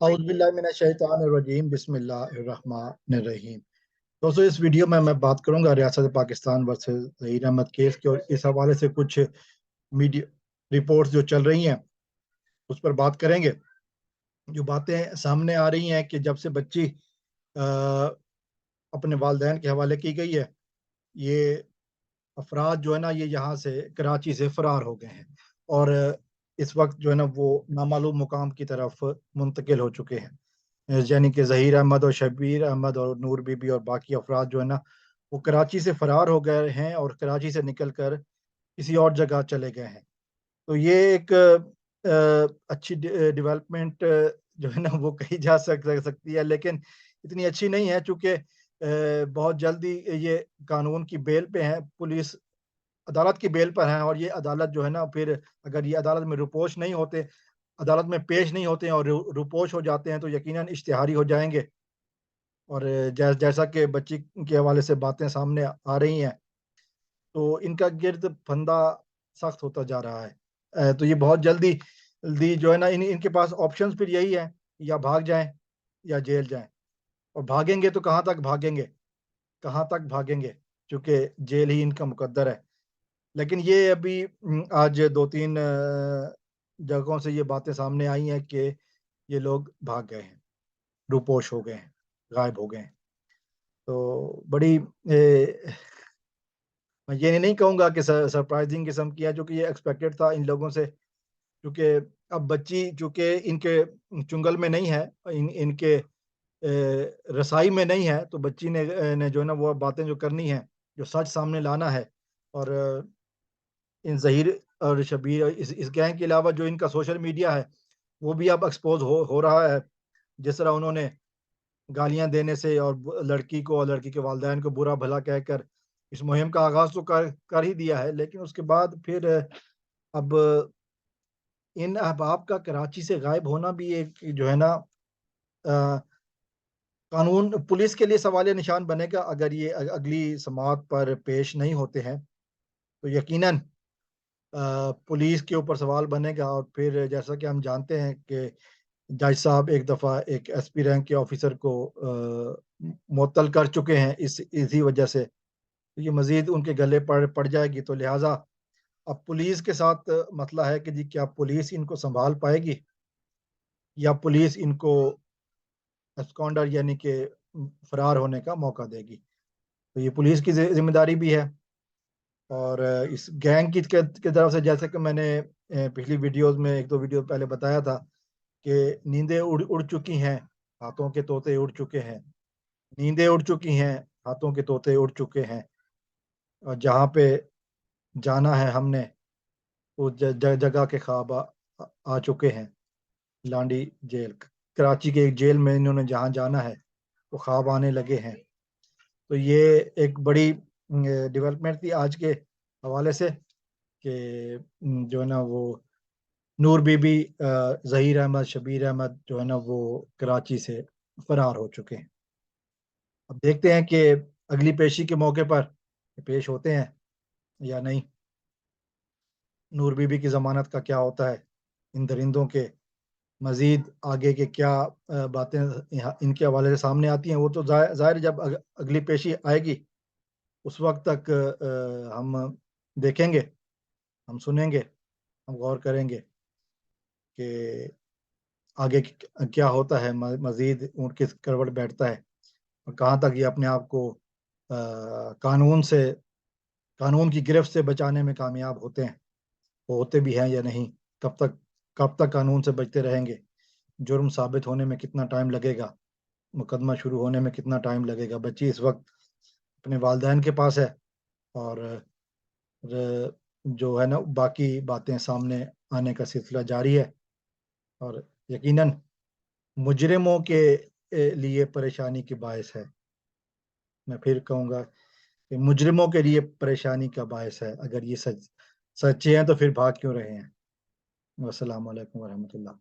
औज़ुबिल्लाहिमिनश्शैतानिर्रजीम बिस्मिल्लाहिर्रहमानिर्रहीम। दोस्तों, इस वीडियो में मैं बात करूंगा रियासत पाकिस्तान वर्सेस ज़हीर अहमद केस की, और इस हवाले से कुछ मीडिया रिपोर्ट्स जो चल रही हैं उस पर बात करेंगे। जो बातें सामने आ रही हैं कि जब से बच्ची अपने वालिदैन के हवाले की गई है, ये अफराद जो है ना, ये यहाँ से कराची से फरार हो गए हैं और इस वक्त जो है ना वो नामालूम मुकाम की तरफ मुंतकिल हो चुके हैं। यानी कि ज़हीर अहमद और शबीर अहमद और नूर बीबी और बाकी अफराद जो है ना वो कराची से फरार हो गए हैं और कराची से निकल कर किसी और जगह चले गए हैं। तो ये एक अच्छी डेवलपमेंट जो है ना वो कही जा सकती है, लेकिन इतनी अच्छी नहीं है, चूँकि बहुत जल्दी ये कानून की बेल पे हैं, पुलिस अदालत की बेल पर हैं, और ये अदालत जो है ना, फिर अगर ये अदालत में रुपोश नहीं होते, अदालत में पेश नहीं होते हैं और रुपोश हो जाते हैं तो यकीनन इश्तिहारी हो जाएंगे। और जैसा कि बच्ची के हवाले से बातें सामने आ रही हैं, तो इनका गिर्द फंदा सख्त होता जा रहा है। तो ये बहुत जल्दी जल्दी जो है ना, इनके पास ऑप्शंस फिर यही है, या भाग जाएं या जेल जाएं। और भागेंगे तो कहाँ तक भागेंगे, कहाँ तक भागेंगे, क्योंकि जेल ही इनका मुकद्दर है। लेकिन ये अभी आज दो तीन जगहों से ये बातें सामने आई हैं कि ये लोग भाग गए हैं, रूपोश हो गए हैं, गायब हो गए हैं। तो बड़ी मैं ये नहीं कहूँगा कि सरप्राइजिंग किस्म की है, जो कि ये एक्सपेक्टेड था इन लोगों से, क्योंकि अब बच्ची चूँकि इनके चुंगल में नहीं है, इनके रसाई में नहीं है, तो बच्ची ने जो है ना वो बातें जो करनी है, जो सच सामने लाना है, और इन ज़हीर और शबीर इस गैंग के अलावा जो इनका सोशल मीडिया है वो भी अब एक्सपोज हो रहा है। जिस तरह उन्होंने गालियां देने से और लड़की को और लड़की के वालिदैन को बुरा भला कहकर इस मुहिम का आगाज तो कर ही दिया है, लेकिन उसके बाद फिर अब इन अहबाब का कराची से गायब होना भी एक जो है ना अ, कानून पुलिस के लिए सवालिया निशान बनेगा। अगर ये अगली समाअत पर पेश नहीं होते हैं तो यकीनन पुलिस के ऊपर सवाल बनेगा। और फिर जैसा कि हम जानते हैं कि जज साहब एक दफ़ा एक एसपी रैंक के ऑफिसर को मुअत्तल कर चुके हैं इसी वजह से। तो ये मजीद उनके गले पड़ जाएगी, तो लिहाजा अब पुलिस के साथ मसला है कि जी क्या पुलिस इनको संभाल पाएगी या पुलिस इनको एब्सकॉन्डर यानी कि फरार होने का मौका देगी। तो ये पुलिस की जिम्मेदारी भी है। और इस गैंग की तरफ से, जैसे कि मैंने पिछली वीडियोस में एक दो वीडियो पहले बताया था कि नींदें उड़ चुकी हैं, हाथों के तोते उड़ चुके हैं। नींदें उड़ चुकी हैं, हाथों के तोते उड़ चुके हैं, और जहाँ पे जाना है हमने उस जगह के ख्वाब आ चुके हैं। लांडी जेल, कराची के एक जेल में इन्होंने जहाँ जाना है वो ख्वाब आने लगे हैं। तो ये एक बड़ी डेवलपमेंट थी आज के हवाले से कि जो है ना वो नूर बीबी, ज़हीर अहमद, शबीर अहमद जो है ना वो कराची से फरार हो चुके हैं। अब देखते हैं कि अगली पेशी के मौके पर पेश होते हैं या नहीं। नूर बीबी की ज़मानत का क्या होता है, इन दरिंदों के मज़ीद आगे के क्या बातें इनके हवाले से सामने आती हैं, वो तो ज़ाहिर जब अगली पेशी आएगी उस वक्त तक हम देखेंगे, हम सुनेंगे, हम गौर करेंगे कि आगे क्या होता है, मज़ीद ऊँट किस करवट बैठता है, और कहाँ तक ये अपने आप को कानून की गिरफ्त से बचाने में कामयाब होते हैं, वो होते भी हैं या नहीं। कब तक कब तक कानून से बचते रहेंगे, जुर्म साबित होने में कितना टाइम लगेगा, मुकदमा शुरू होने में कितना टाइम लगेगा। बच्ची इस वक्त अपने वालिदैन के पास है, और जो है ना बाकी बातें सामने आने का सिलसिला जारी है। और यकीनन मुजरिमों के लिए परेशानी की बायस है। मैं फिर कहूँगा कि मुजरिमों के लिए परेशानी का बायस है। अगर ये सच्चे हैं तो फिर भाग क्यों रहे हैं। अस्सलाम वालेकुम वरहमतुल्लाह।